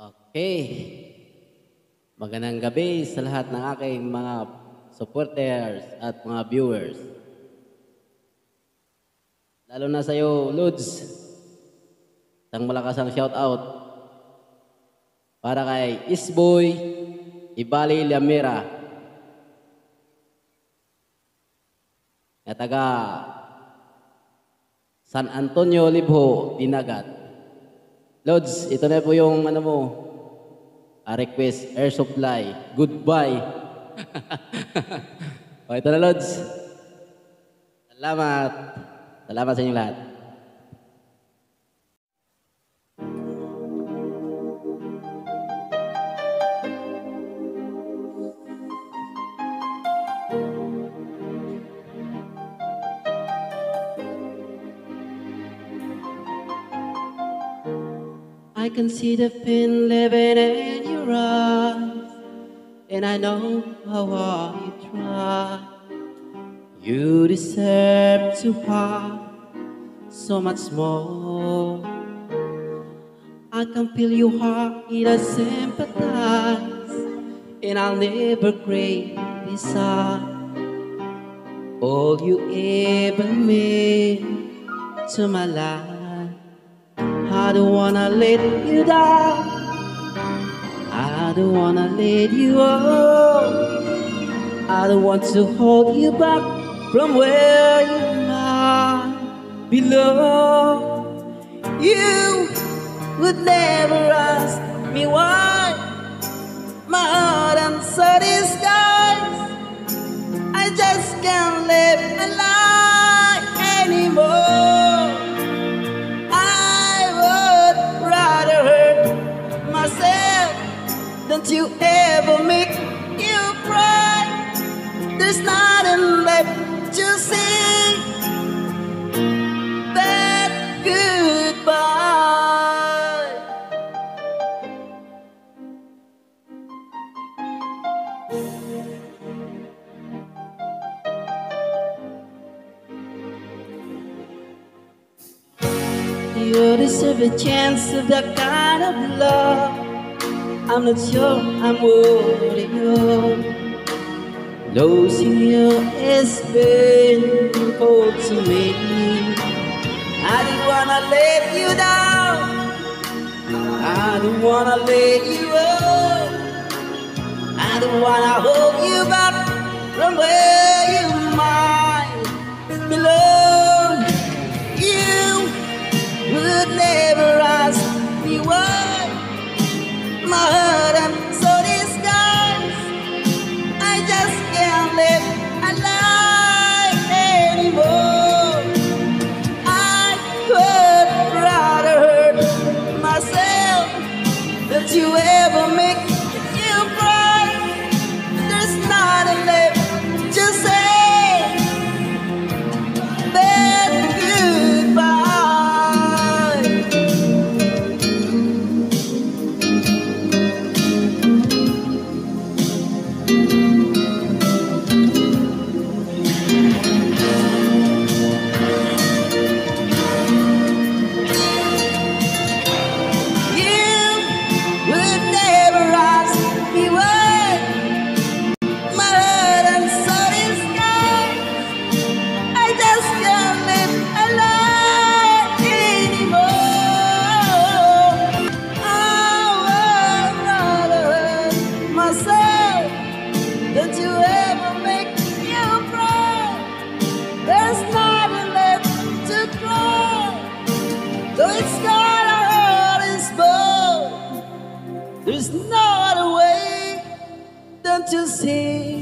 Okay. Magandang gabi sa lahat ng aking mga supporters at mga viewers. Lalo na sa iyo, Lods. Isang malakas ang shoutout para kay Isboy Ibali Lamira na taga San Antonio, Libho, Dinagat. Lods, ito na po yung request, air supply. Goodbye. O, ito na, Lods. Salamat. Salamat sa inyong lahat. I can see the pain living in your eyes, and I know how hard you try. You deserve to have so much more. I can feel your heart, I sympathize, and I'll never criticize all you ever mean to my life. I don't wanna let you down, I don't wanna let you go, I don't want to hold you back from where you might belong. You would never ask me why my heart and soul is disguised. I just can't live a lie anymore. Don't you ever make you cry? There's nothing left to say that goodbye. You deserve a chance of that kind of love. I'm not sure I'm worthy of. Losing you is painful to me. I don't wanna let you down, I don't wanna let you up, I don't wanna hold you back from where you might belong. You would never ask me why my heart and soul disguised. I just can't live a lie anymore. I would rather hurt myself than to ever make you cry. There's nothing left to say but goodbye. Don't you ever make you cry? There's nothing left to cry. Though it's not a heart is born, there's no other way than to see.